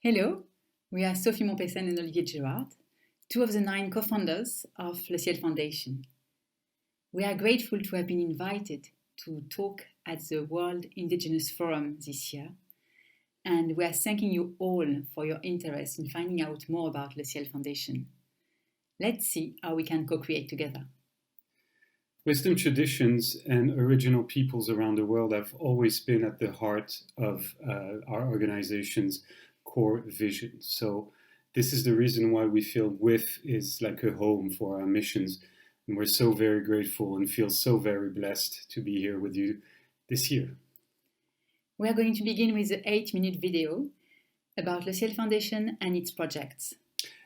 Hello, we are Sophie Montpessin and Olivier Girard, two of the 9 co-founders of Le Ciel Foundation. We are grateful to have been invited to talk at the World Indigenous Forum this year, and we are thanking you all for your interest in finding out more about Le Ciel Foundation. Let's see how we can co-create together. Wisdom traditions and original peoples around the world have always been at the heart of our organization's core vision. So this is the reason why we feel WIF is like a home for our missions. And we're so very grateful and feel so very blessed to be here with you this year. We are going to begin with the 8-minute video about Le Ciel Foundation and its projects.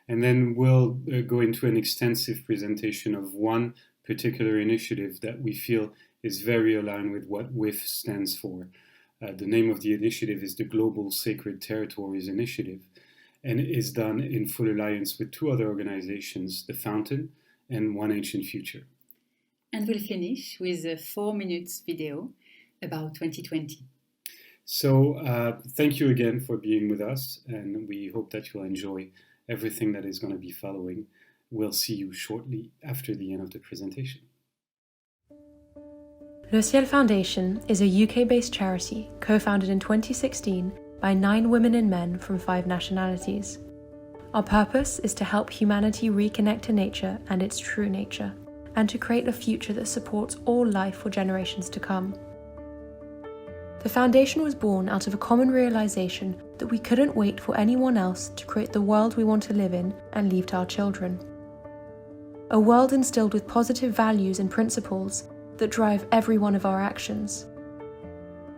And then we'll go into an extensive presentation of one particular initiative that we feel is very aligned with what WIF stands for. The name of the initiative is the Global Sacred Territories Initiative, and it is done in full alliance with 2 other organizations, The Fountain and One Ancient Future. And we'll finish with a 4-minute video about 2020. So thank you again for being with us, and we hope that you'll enjoy everything that is going to be following. We'll see you shortly after the end of the presentation. Le Ciel Foundation is a UK-based charity co-founded in 2016 by 9 women and men from 5 nationalities. Our purpose is to help humanity reconnect to nature and its true nature, and to create a future that supports all life for generations to come. The foundation was born out of a common realization that we couldn't wait for anyone else to create the world we want to live in and leave to our children. A world instilled with positive values and principles that drive every one of our actions.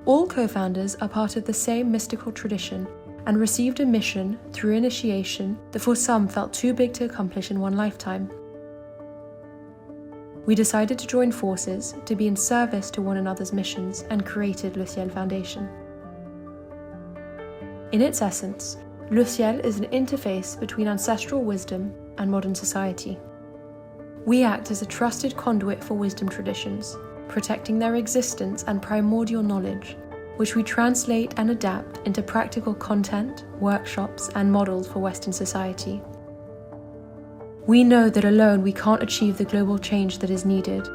All co-founders are part of the same mystical tradition and received a mission through initiation that for some felt too big to accomplish in one lifetime. We decided to join forces to be in service to one another's missions and created Le Ciel Foundation. In its essence, Le Ciel is an interface between ancestral wisdom and modern society. We act as a trusted conduit for wisdom traditions, protecting their existence and primordial knowledge, which we translate and adapt into practical content, workshops, and models for Western society. We know that alone we can't achieve the global change that is needed,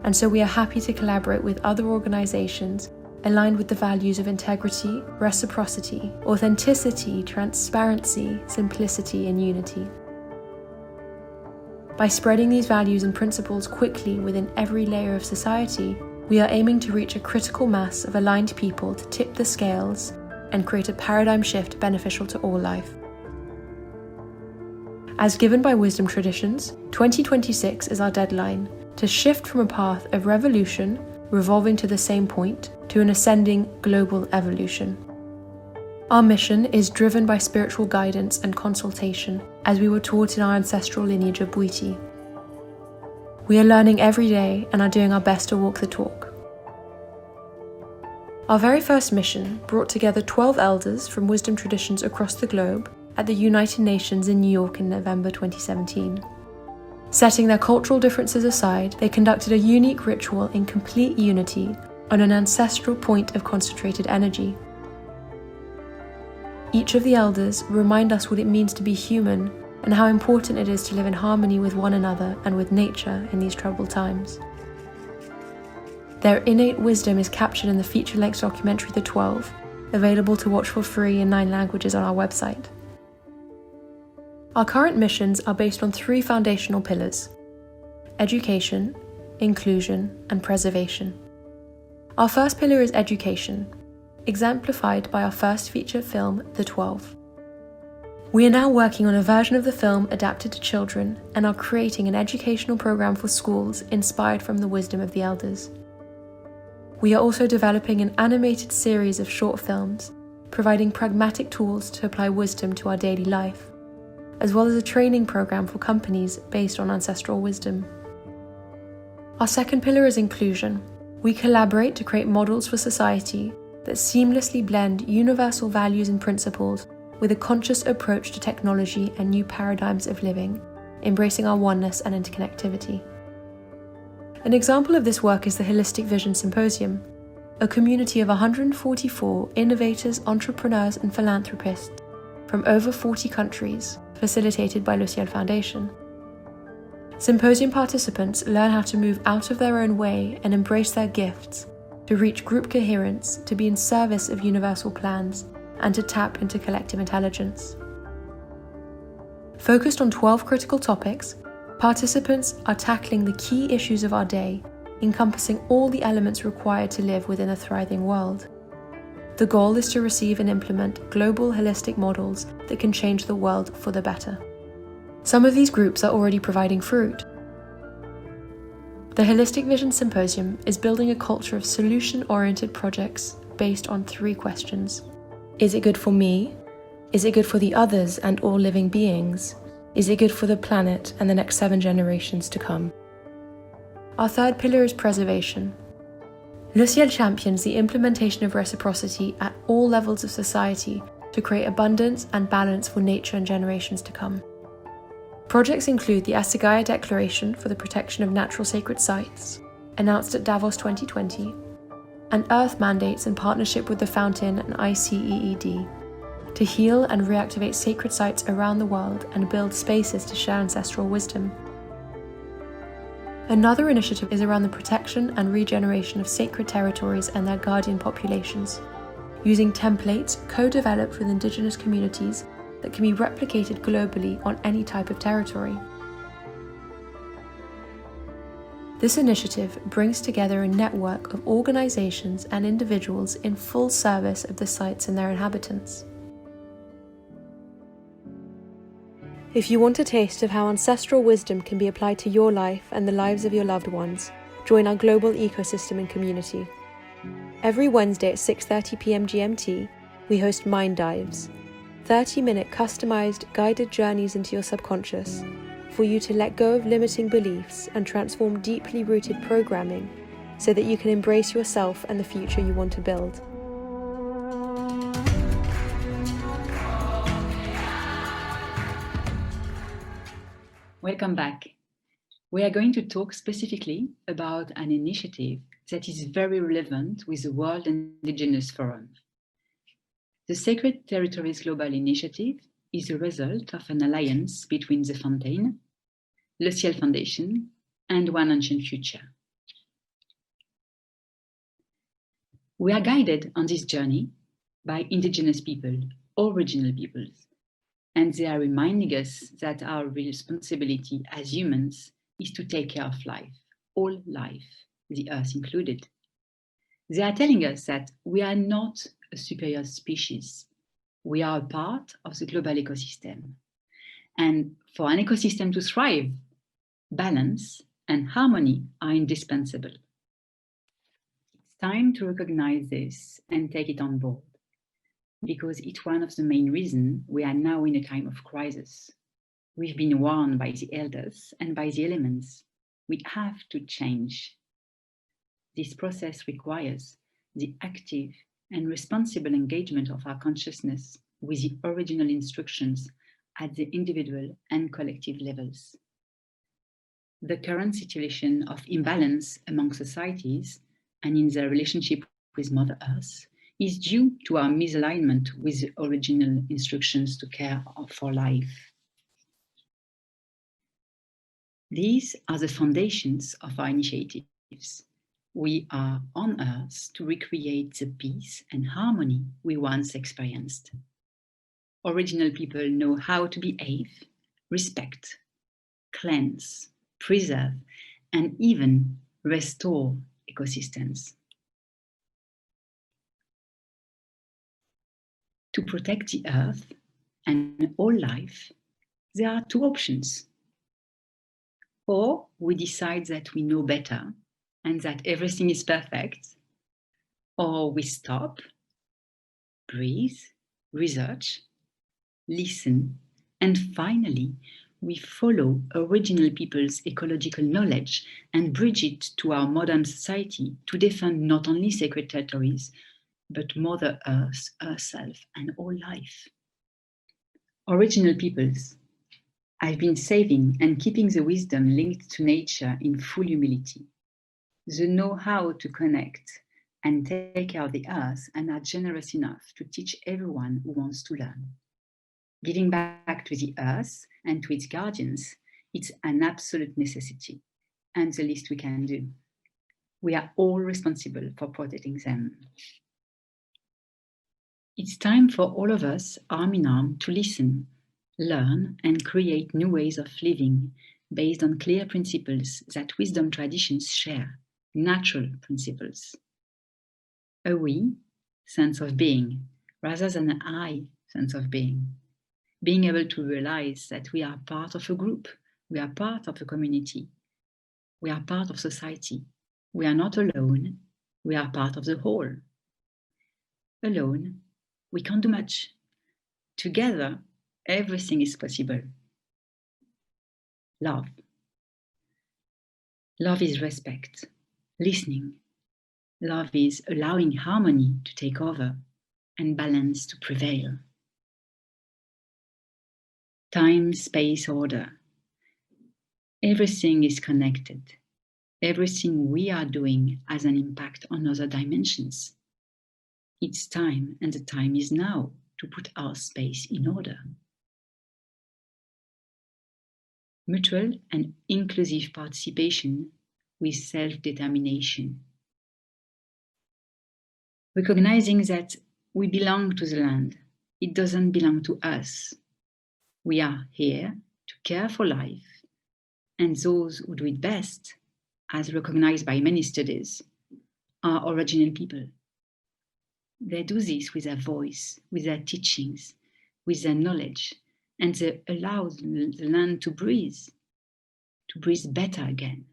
and so we are happy to collaborate with other organizations aligned with the values of integrity, reciprocity, authenticity, transparency, simplicity, and unity. By spreading these values and principles quickly within every layer of society, we are aiming to reach a critical mass of aligned people to tip the scales and create a paradigm shift beneficial to all life. As given by wisdom traditions, 2026 is our deadline to shift from a path of revolution, revolving to the same point, to an ascending global evolution. Our mission is driven by spiritual guidance and consultation, as we were taught in our ancestral lineage of Bwiti. We are learning every day and are doing our best to walk the talk. Our very first mission brought together 12 elders from wisdom traditions across the globe at the United Nations in New York in November 2017. Setting their cultural differences aside, they conducted a unique ritual in complete unity on an ancestral point of concentrated energy. Each of the elders remind us what it means to be human and how important it is to live in harmony with one another and with nature in these troubled times. Their innate wisdom is captured in the feature-length documentary The 12, available to watch for free in 9 languages on our website. Our current missions are based on 3 foundational pillars: education, inclusion, and preservation. Our first pillar is education, exemplified by our first feature film, The 12. We are now working on a version of the film adapted to children and are creating an educational program for schools inspired from the wisdom of the elders. We are also developing an animated series of short films, providing pragmatic tools to apply wisdom to our daily life, as well as a training program for companies based on ancestral wisdom. Our second pillar is inclusion. We collaborate to create models for society that seamlessly blend universal values and principles with a conscious approach to technology and new paradigms of living, embracing our oneness and interconnectivity. An example of this work is the Holistic Vision Symposium, a community of 144 innovators, entrepreneurs, and philanthropists from over 40 countries, facilitated by Le Ciel Foundation. Symposium participants learn how to move out of their own way and embrace their gifts, to reach group coherence, to be in service of universal plans, and to tap into collective intelligence. Focused on 12 critical topics, participants are tackling the key issues of our day, encompassing all the elements required to live within a thriving world. The goal is to receive and implement global holistic models that can change the world for the better. Some of these groups are already providing fruit. The Holistic Vision Symposium is building a culture of solution-oriented projects based on 3 questions. Is it good for me? Is it good for the others and all living beings? Is it good for the planet and the next 7 generations to come? Our third pillar is preservation. Le Ciel champions the implementation of reciprocity at all levels of society to create abundance and balance for nature and generations to come. Projects include the Asagaya Declaration for the Protection of Natural Sacred Sites, announced at Davos 2020, and Earth mandates in partnership with the Fountain and ICEED to heal and reactivate sacred sites around the world and build spaces to share ancestral wisdom. Another initiative is around the protection and regeneration of sacred territories and their guardian populations, using templates co-developed with Indigenous communities that can be replicated globally on any type of territory. This initiative brings together a network of organizations and individuals in full service of the sites and their inhabitants. If you want a taste of how ancestral wisdom can be applied to your life and the lives of your loved ones, join our global ecosystem and community. Every Wednesday at 6:30 p.m. GMT, we host Mind Dives, 30-minute customized guided journeys into your subconscious for you to let go of limiting beliefs and transform deeply rooted programming so that you can embrace yourself and the future you want to build. Welcome back. We are going to talk specifically about an initiative that is very relevant with the World Indigenous Forum. The Sacred Territories Global Initiative is a result of an alliance between the Fountain, Le Ciel Foundation, and One Ancient Future. We are guided on this journey by Indigenous people, original peoples, and they are reminding us that our responsibility as humans is to take care of life, all life, the Earth included. They are telling us that we are not a superior species. We are a part of the global ecosystem. And for an ecosystem to thrive, balance and harmony are indispensable. It's time to recognize this and take it on board, because it's one of the main reasons we are now in a time of crisis. We've been warned by the elders and by the elements. We have to change. This process requires the active and responsible engagement of our consciousness with the original instructions at the individual and collective levels. The current situation of imbalance among societies and in their relationship with Mother Earth is due to our misalignment with the original instructions to care for life. These are the foundations of our initiatives. We are on Earth to recreate the peace and harmony we once experienced. Original people know how to behave, respect, cleanse, preserve, and even restore ecosystems. To protect the Earth and all life, there are 2 options. Or we decide that we know better and that everything is perfect, or we stop, breathe, research, listen, and finally, we follow original people's ecological knowledge and bridge it to our modern society to defend not only sacred territories, but Mother Earth herself and all life. Original peoples have been saving and keeping the wisdom linked to nature in full humility. They know how to connect and take care of the Earth and are generous enough to teach everyone who wants to learn. Giving back to the earth and to its guardians, it's an absolute necessity and the least we can do. We are all responsible for protecting them. It's time for all of us, arm in arm, to listen, learn, and create new ways of living based on clear principles that wisdom traditions share, natural principles. A we sense of being, rather than an I sense of being. Being able to realize that we are part of a group, we are part of a community, we are part of society. We are not alone, we are part of the whole. Alone, we can't do much. Together, everything is possible. Love. Love is respect, listening. Love is allowing harmony to take over and balance to prevail. Time, space, order. Everything is connected. Everything we are doing has an impact on other dimensions. It's time, and the time is now, to put our space in order. Mutual and inclusive participation with self-determination. Recognizing that we belong to the land, it doesn't belong to us. We are here to care for life, and those who do it best, as recognized by many studies, are original people. They do this with their voice, with their teachings, with their knowledge, and they allow the land to breathe better again.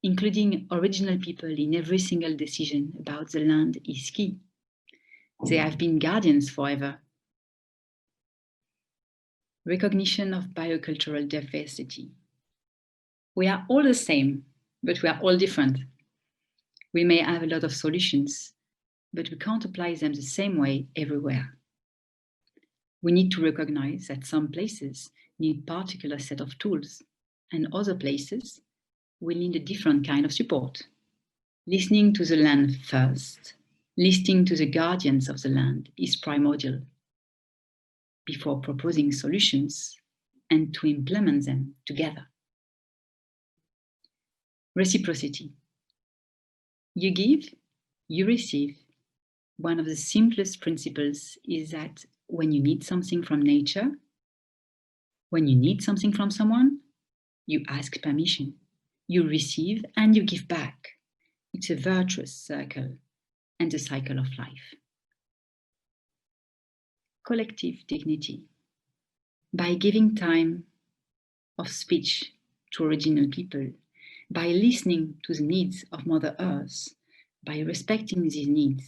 Including original people in every single decision about the land is key. They have been guardians forever. Recognition of biocultural diversity. We are all the same, but we are all different. We may have a lot of solutions, but we can't apply them the same way everywhere. We need to recognize that some places need a particular set of tools, and other places will need a different kind of support. Listening to the land first, listening to the guardians of the land is primordial before proposing solutions and to implement them together. Reciprocity. You give, you receive. One of the simplest principles is that when you need something from nature, when you need something from someone, you ask permission, you receive, and you give back. It's a virtuous circle and a cycle of life. Collective dignity. By giving time of speech to original people, by listening to the needs of Mother Earth, by respecting these needs,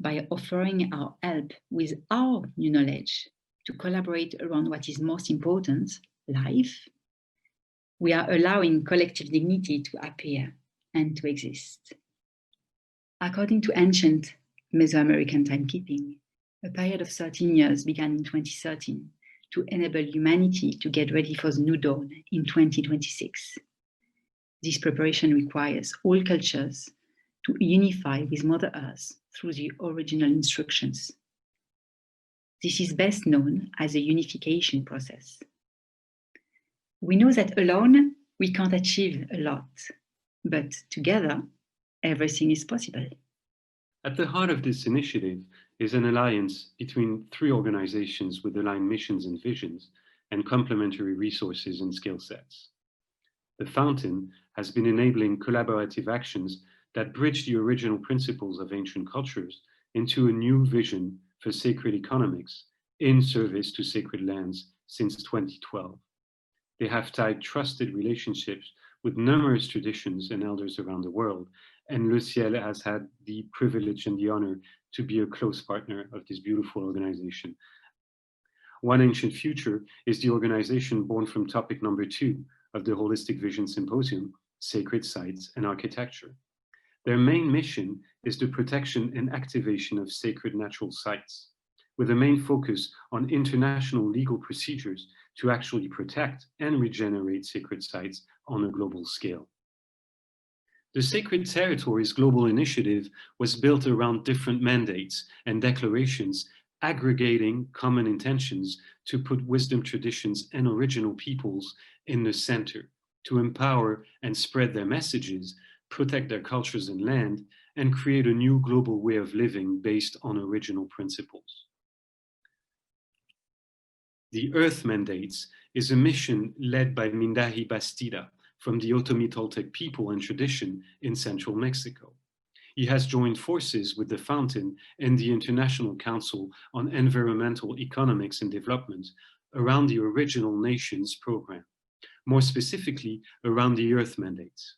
by offering our help with our new knowledge to collaborate around what is most important, life, we are allowing collective dignity to appear and to exist. According to ancient Mesoamerican timekeeping, a period of 13 years began in 2013 to enable humanity to get ready for the new dawn in 2026. This preparation requires all cultures to unify with Mother Earth through the original instructions. This is best known as a unification process. We know that alone we can't achieve a lot, but together everything is possible. At the heart of this initiative is an alliance between 3 organizations with aligned missions and visions and complementary resources and skill sets. The Fountain has been enabling collaborative actions that bridge the original principles of ancient cultures into a new vision for sacred economics in service to sacred lands since 2012. They have tied trusted relationships with numerous traditions and elders around the world, and Le Ciel has had the privilege and the honor to be a close partner of this beautiful organization. One Ancient Future is the organization born from topic number 2 of the Holistic Vision Symposium, Sacred Sites and Architecture. Their main mission is the protection and activation of sacred natural sites, with a main focus on international legal procedures to actually protect and regenerate sacred sites on a global scale. The Sacred Territories Global Initiative was built around different mandates and declarations aggregating common intentions to put wisdom traditions and original peoples in the center, to empower and spread their messages, protect their cultures and land, and create a new global way of living based on original principles. The Earth Mandates is a mission led by Mindahi Bastida from the Otomi Toltec people and tradition in central Mexico. He has joined forces with the Fountain and the International Council on Environmental Economics and Development around the Original Nations program, more specifically around the Earth Mandates.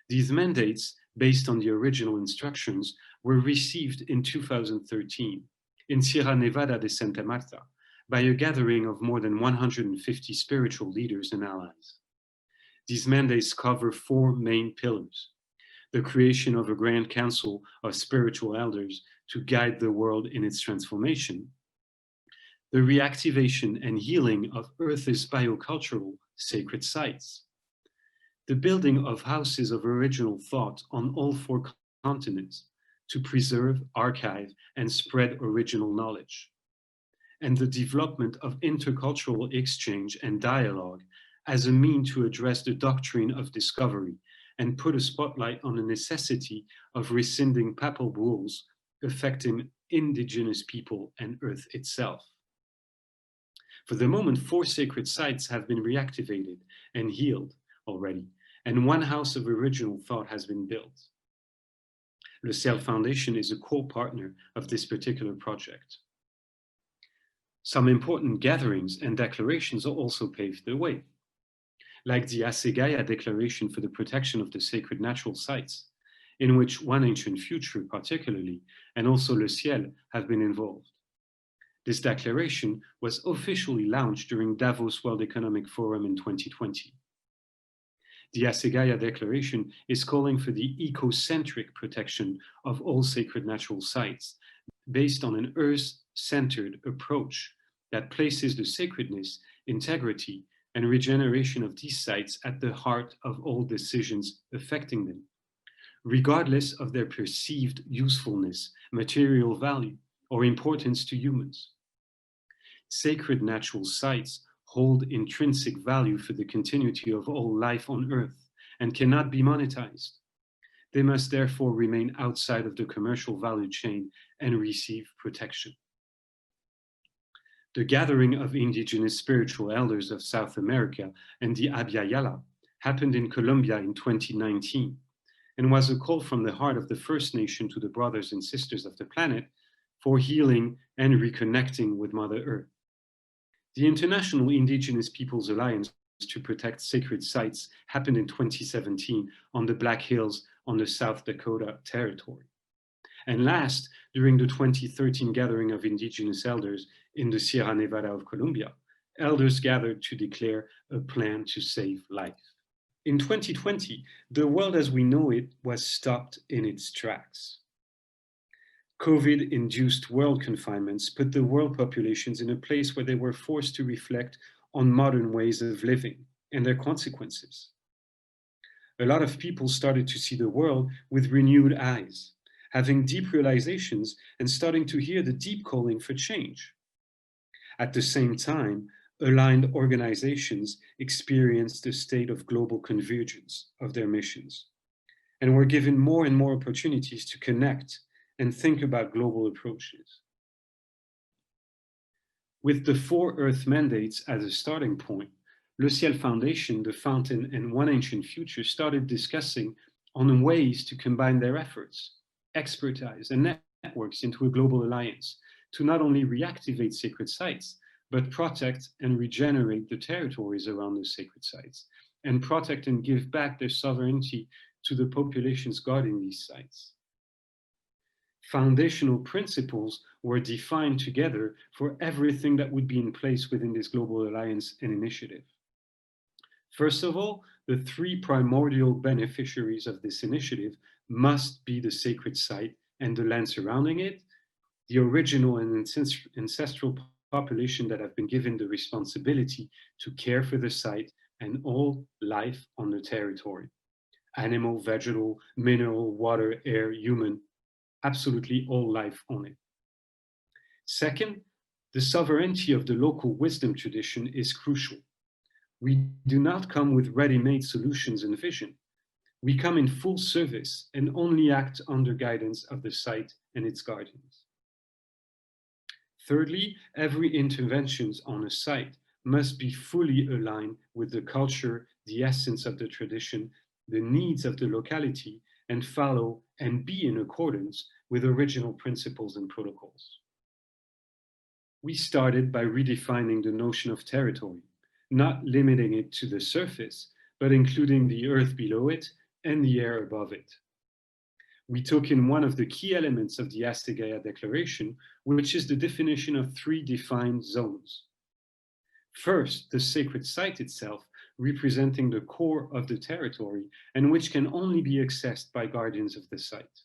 These mandates, based on the original instructions, were received in 2013 in Sierra Nevada de Santa Marta by a gathering of more than 150 spiritual leaders and allies. These mandates cover 4 main pillars: the creation of a Grand Council of Spiritual Elders to guide the world in its transformation, the reactivation and healing of Earth's biocultural sacred sites, the building of houses of original thought on all 4 continents to preserve, archive, and spread original knowledge, and the development of intercultural exchange and dialogue as a means to address the doctrine of discovery and put a spotlight on the necessity of rescinding papal bulls affecting indigenous people and Earth itself. For the moment, 4 sacred sites have been reactivated and healed already, and 1 house of original thought has been built. Le Ciel Foundation is a core partner of this particular project. Some important gatherings and declarations are also paved the way, like the Asegaya Declaration for the Protection of the Sacred Natural Sites, in which One Ancient Future particularly, and also Le Ciel, have been involved. This declaration was officially launched during Davos World Economic Forum in 2020. The Asegaya Declaration is calling for the ecocentric protection of all sacred natural sites, based on an Earth-centered approach that places the sacredness, integrity, and regeneration of these sites at the heart of all decisions affecting them, regardless of their perceived usefulness, material value, or importance to humans. Sacred natural sites hold intrinsic value for the continuity of all life on Earth and cannot be monetized. They must therefore remain outside of the commercial value chain and receive protection. The gathering of indigenous spiritual elders of South America and the Abya Yala happened in Colombia in 2019 and was a call from the heart of the First Nation to the brothers and sisters of the planet for healing and reconnecting with Mother Earth. The International Indigenous Peoples Alliance to Protect Sacred Sites happened in 2017 on the Black Hills on the South Dakota Territory. And last, during the 2013 gathering of indigenous elders in the Sierra Nevada of Colombia, elders gathered to declare a plan to save life. In 2020, the world as we know it was stopped in its tracks. COVID-induced world confinements put the world populations in a place where they were forced to reflect on modern ways of living and their consequences. A lot of people started to see the world with renewed eyes, having deep realizations and starting to hear the deep calling for change. At the same time, aligned organizations experienced a state of global convergence of their missions and were given more and more opportunities to connect and think about global approaches. With the 4 Earth Mandates as a starting point, Le Ciel Foundation, the Fountain, and One Ancient Future started discussing on ways to combine their efforts, expertise, and networks into a global alliance to not only reactivate sacred sites, but protect and regenerate the territories around the sacred sites, and protect and give back their sovereignty to the populations guarding these sites. Foundational principles were defined together for everything that would be in place within this global alliance and initiative. First of all, the 3 primordial beneficiaries of this initiative must be the sacred site and the land surrounding it, the original and ancestral population that have been given the responsibility to care for the site, and all life on the territory: animal, vegetal, mineral, water, air, human, absolutely all life on it. Second, the sovereignty of the local wisdom tradition is crucial. We do not come with ready-made solutions and vision. We come in full service and only act under guidance of the site and its guardians. Thirdly, every intervention on a site must be fully aligned with the culture, the essence of the tradition, the needs of the locality, and follow and be in accordance with original principles and protocols. We started by redefining the notion of territory, not limiting it to the surface, but including the earth below it and the air above it. We took in one of the key elements of the Astegaya Declaration, which is the definition of 3 defined zones. First, the sacred site itself, representing the core of the territory and which can only be accessed by guardians of the site.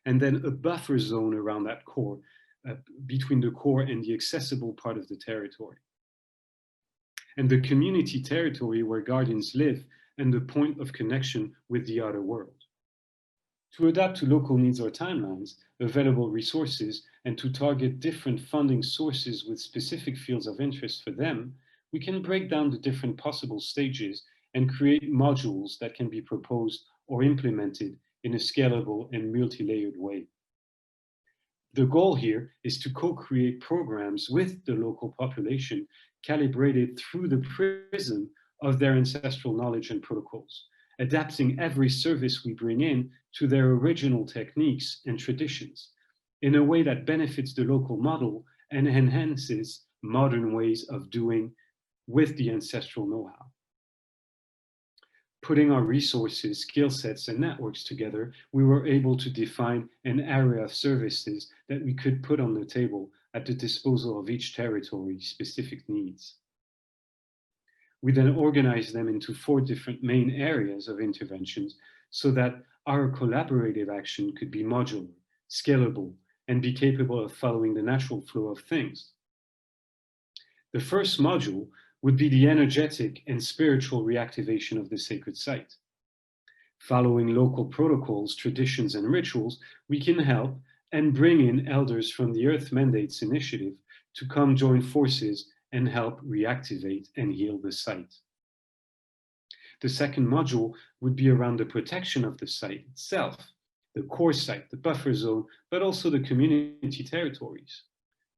And then a buffer zone around that core, between the core and the accessible part of the territory. And the community territory where guardians live and the point of connection with the outer world. To adapt to local needs or timelines, available resources, and to target different funding sources with specific fields of interest for them, we can break down the different possible stages and create modules that can be proposed or implemented in a scalable and multi-layered way. The goal here is to co-create programs with the local population calibrated through the prism of their ancestral knowledge and protocols, adapting every service we bring in to their original techniques and traditions in a way that benefits the local model and enhances modern ways of doing with the ancestral know-how. Putting our resources, skill sets, and networks together, we were able to define an area of services that we could put on the table at the disposal of each territory's specific needs. We then organized them into 4 different main areas of interventions so that our collaborative action could be modular, scalable, and be capable of following the natural flow of things. The first module would be the energetic and spiritual reactivation of the sacred site. Following local protocols, traditions, and rituals, we can help and bring in elders from the Earth Mandates Initiative to come join forces and help reactivate and heal the site. The second module would be around the protection of the site itself, the core site, the buffer zone, but also the community territories.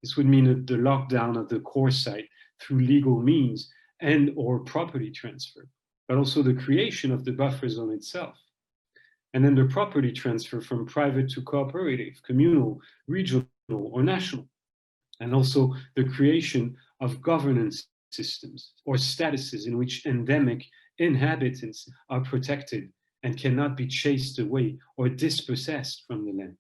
This would mean the lockdown of the core site through legal means and or property transfer, but also the creation of the buffer zone itself. And then the property transfer from private to cooperative, communal, regional, or national. And also the creation of governance systems or statuses in which endemic inhabitants are protected and cannot be chased away or dispossessed from the land.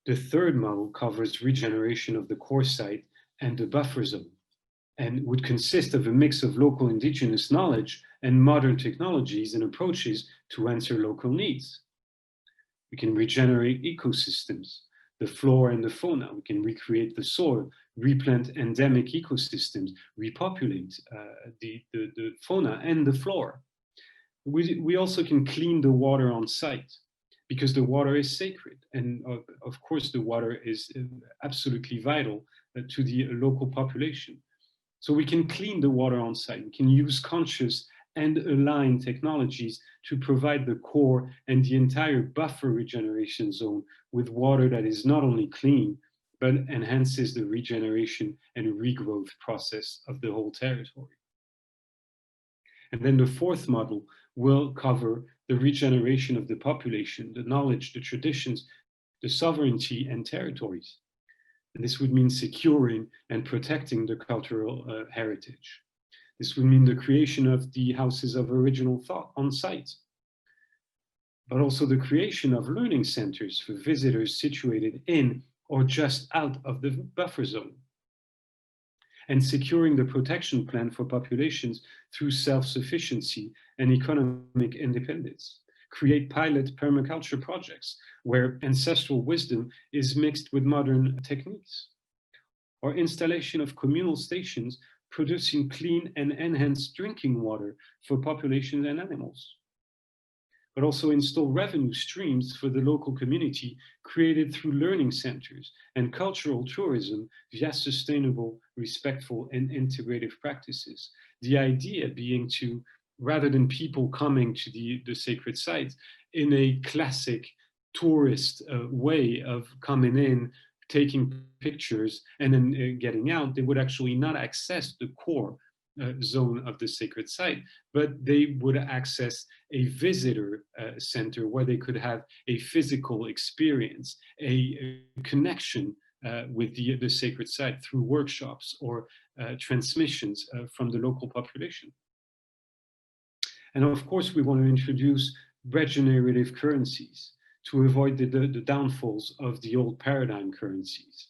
The third model covers regeneration of the core site and the buffer zone, and would consist of a mix of local indigenous knowledge and modern technologies and approaches to answer local needs. We can regenerate ecosystems, the flora and the fauna. We can recreate the soil, replant endemic ecosystems, repopulate the fauna and the flora. We also can clean the water on site, because the water is sacred. And of course, the water is absolutely vital to the local population. So we can clean the water on site. We can use conscious and aligned technologies to provide the core and the entire buffer regeneration zone with water that is not only clean, but enhances the regeneration and regrowth process of the whole territory. And then the fourth model will cover the regeneration of the population, the knowledge, the traditions, the sovereignty and territories. And this would mean securing and protecting the cultural heritage. This would mean the creation of the houses of original thought on site, but also the creation of learning centers for visitors situated in or just out of the buffer zone, and securing the protection plan for populations through self-sufficiency and economic independence. Create pilot permaculture projects where ancestral wisdom is mixed with modern techniques, or installation of communal stations producing clean and enhanced drinking water for populations and animals. but also install revenue streams for the local community created through learning centers and cultural tourism via sustainable, respectful, and integrative practices. The idea being to, rather than people coming to the sacred sites in a classic tourist way of coming in, taking pictures, and then getting out, they would actually not access the core zone of the sacred site, but they would access a visitor center where they could have a physical experience, a connection with the sacred site through workshops or transmissions from the local population. And of course, we want to introduce regenerative currencies to avoid the downfalls of the old paradigm currencies.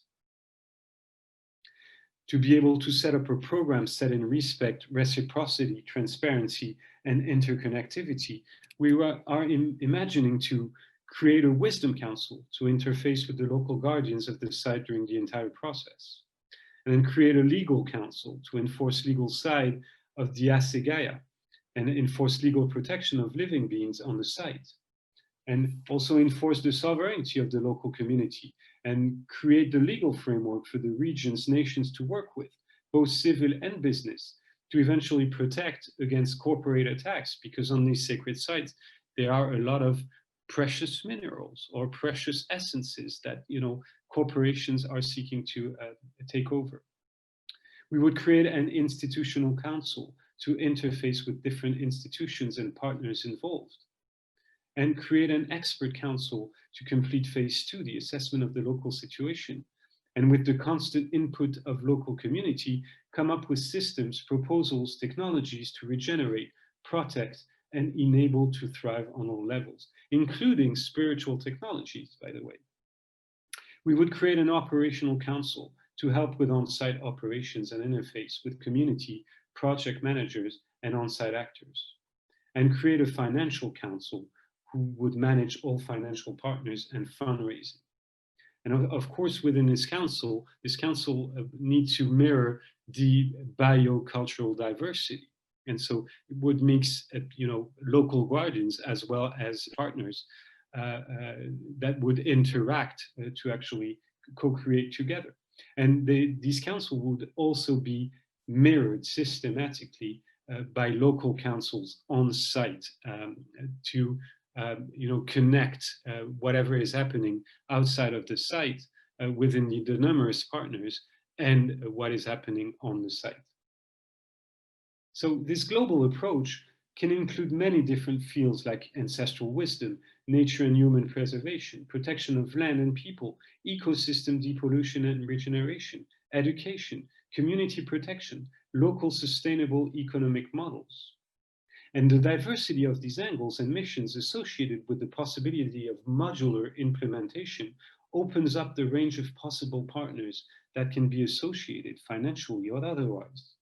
To be able to set up a program set in respect, reciprocity, transparency, and interconnectivity, we are imagining to create a wisdom council to interface with the local guardians of the site during the entire process. And then create a legal council to enforce legal side of the Asegaya and enforce legal protection of living beings on the site. And also enforce the sovereignty of the local community and create the legal framework for the region's nations to work with, both civil and business, to eventually protect against corporate attacks, because on these sacred sites, there are a lot of precious minerals or precious essences that corporations are seeking to take over. We would create an institutional council to interface with different institutions and partners involved, and create an expert council to complete phase 2, the assessment of the local situation. And with the constant input of local community, come up with systems, proposals, technologies to regenerate, protect, and enable to thrive on all levels, including spiritual technologies, by the way. We would create an operational council to help with on-site operations and interface with community, project managers, and on-site actors. And create a financial council who would manage all financial partners and fundraising. And of course, within this council needs to mirror the biocultural diversity. And so it would mix, local guardians as well as partners that would interact to actually co-create together. And these councils would also be mirrored systematically by local councils on site to connect whatever is happening outside of the site within the numerous partners and what is happening on the site. So this global approach can include many different fields like ancestral wisdom, nature and human preservation, protection of land and people, ecosystem depollution and regeneration, education, community protection, local sustainable economic models. And the diversity of these angles and missions associated with the possibility of modular implementation opens up the range of possible partners that can be associated financially or otherwise.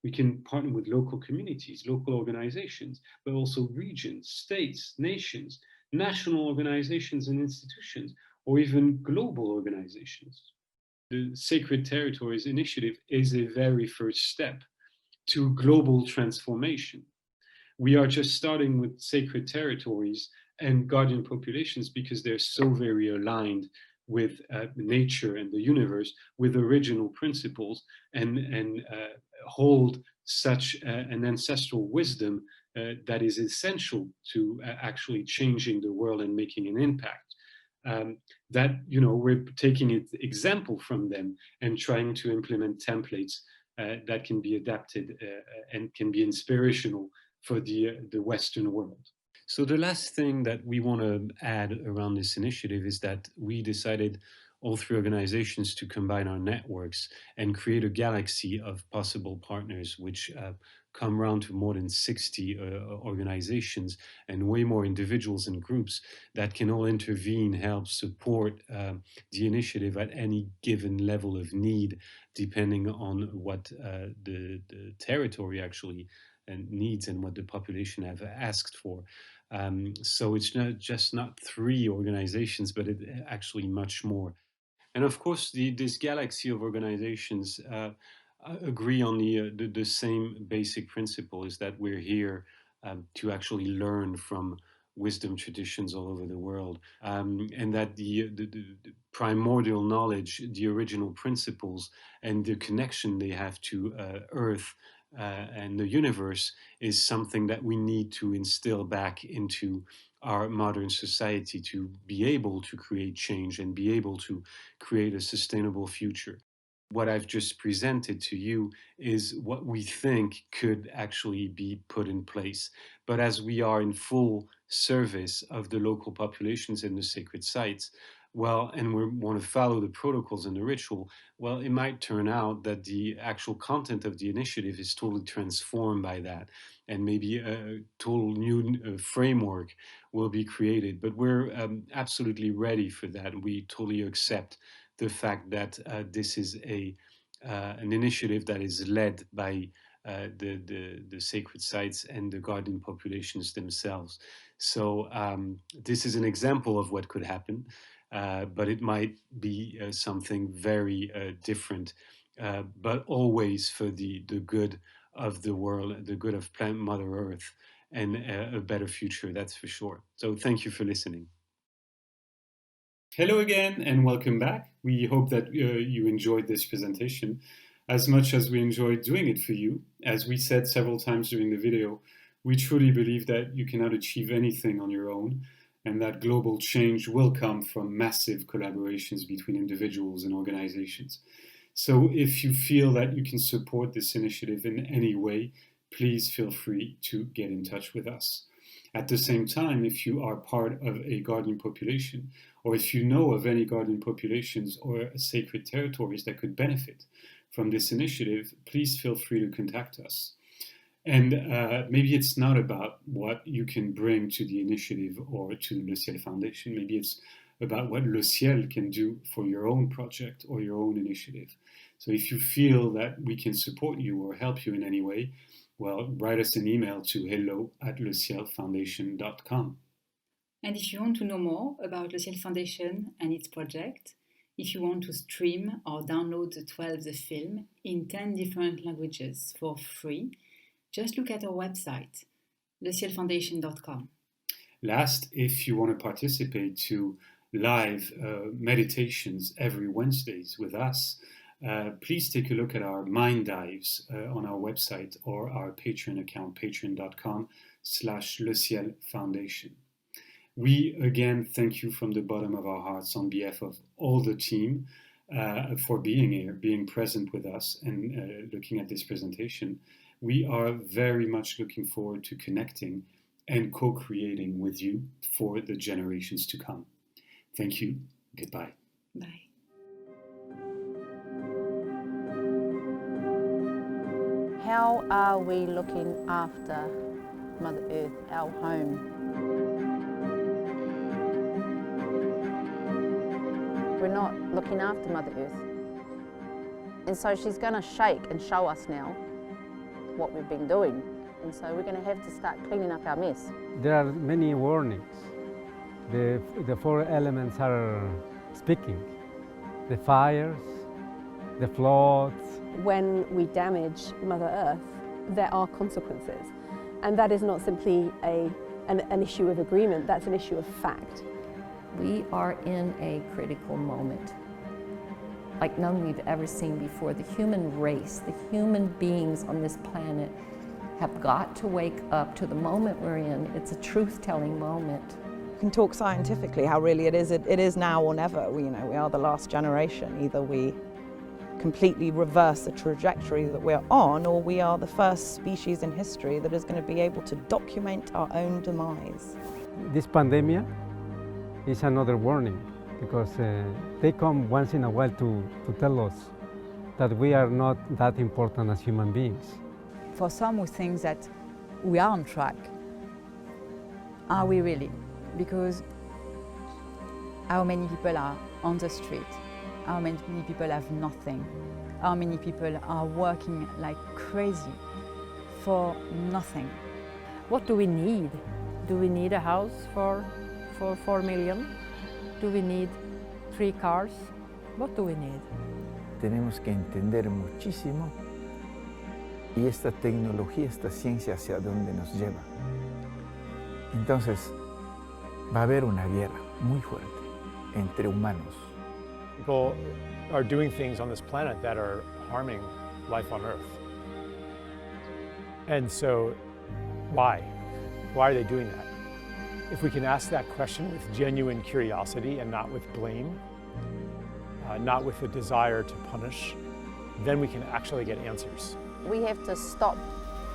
We can partner with local communities, local organizations, but also regions, states, nations, national organizations and institutions, or even global organizations. The Sacred Territories Initiative is a very first step to global transformation. We are just starting with sacred territories and guardian populations because they're so very aligned with nature and the universe, with original principles, and hold such an ancestral wisdom that is essential to actually changing the world and making an impact. That we're taking an example from them and trying to implement templates that can be adapted and can be inspirational for the Western world. So the last thing that we want to add around this initiative is that we decided, all three organizations, to combine our networks and create a galaxy of possible partners, which come around to more than 60 organizations and way more individuals and groups that can all intervene, help support the initiative at any given level of need, depending on what the territory actually needs and what the population have asked for. So it's not three organizations, but actually much more. And of course, this galaxy of organizations agree on the same basic principle, is that we're here to actually learn from wisdom traditions all over the world, and that the primordial knowledge, the original principles, and the connection they have to Earth and the universe is something that we need to instill back into our modern society to be able to create change and be able to create a sustainable future. What I've just presented to you is what we think could actually be put in place. But as we are in full service of the local populations and the sacred sites, well, and we want to follow the protocols and the ritual, well, it might turn out that the actual content of the initiative is totally transformed by that. And maybe a total new framework will be created. But we're absolutely ready for that. We totally accept the fact that this is an initiative that is led by the sacred sites and the guardian populations themselves. So this is an example of what could happen, but it might be something very different, but always for the good of the world, the good of planet Mother Earth, and a better future, that's for sure. So thank you for listening. Hello again and welcome back. We hope that you enjoyed this presentation as much as we enjoyed doing it for you. As we said several times during the video, we truly believe that you cannot achieve anything on your own and that global change will come from massive collaborations between individuals and organizations. So if you feel that you can support this initiative in any way, please feel free to get in touch with us. At the same time, if you are part of a guardian population, or if you know of any guardian populations or sacred territories that could benefit from this initiative, please feel free to contact us. And maybe it's not about what you can bring to the initiative or to the Le Ciel Foundation. Maybe it's about what Le Ciel can do for your own project or your own initiative. So if you feel that we can support you or help you in any way, well, write us an email to hello@lecielfoundation.com. And if you want to know more about Le Ciel Foundation and its project, if you want to stream or download the 12 the film in 10 different languages for free, just look at our website, lecielfoundation.com. Last, if you want to participate to live meditations every Wednesdays with us, please take a look at our mind dives on our website or our Patreon account, patreon.com/Le Ciel Foundation. We again thank you from the bottom of our hearts on behalf of all the team for being here, being present with us and looking at this presentation. We are very much looking forward to connecting and co-creating with you for the generations to come. Thank you. Goodbye. Bye. How are we looking after Mother Earth, our home? We're not looking after Mother Earth. And so she's going to shake and show us now what we've been doing. And so we're going to have to start cleaning up our mess. There are many warnings. The four elements are speaking. The fires, the floods. When we damage Mother Earth, there are consequences. And that is not simply an issue of agreement, that's an issue of fact. We are in a critical moment, like none we've ever seen before. The human race, the human beings on this planet have got to wake up to the moment we're in. It's a truth-telling moment. We can talk scientifically how really it is now or never. We are the last generation. Either we completely reverse the trajectory that we're on, or we are the first species in history that is going to be able to document our own demise. This pandemic is another warning, because they come once in a while to tell us that we are not that important as human beings. For some who think that we are on track, are we really? Because how many people are on the street? How many people have nothing? How many people are working like crazy for nothing? What do we need? Do we need a house for 4 million? Do we need 3 cars? What do we need? Tenemos que entender muchísimo y esta tecnología, esta ciencia hacia dónde nos lleva. Entonces, va a haber una guerra muy fuerte entre humanos. People are doing things on this planet that are harming life on Earth. And so, why? Why are they doing that? If we can ask that question with genuine curiosity and not with blame, not with a desire to punish, then we can actually get answers. We have to stop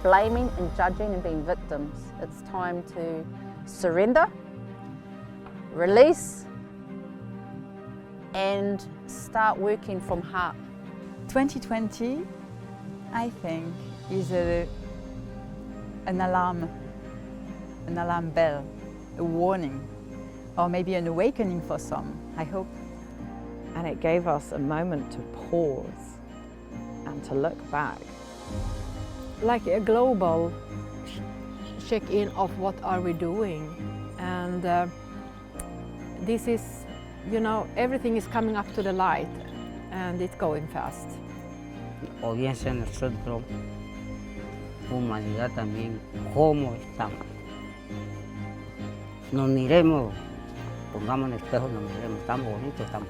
blaming and judging and being victims. It's time to surrender, release, and start working from heart. 2020, I think, is an alarm bell, a warning, or maybe an awakening for some, I hope. And it gave us a moment to pause and to look back. Like a global check-in of what are we doing. And this is, you know, everything is coming up to the light and it's going fast. Audiencia en el centro, humanidad también, ¿cómo estamos? Nos miremos, pongamos en el espejo, nos miremos, estamos bonitos, estamos.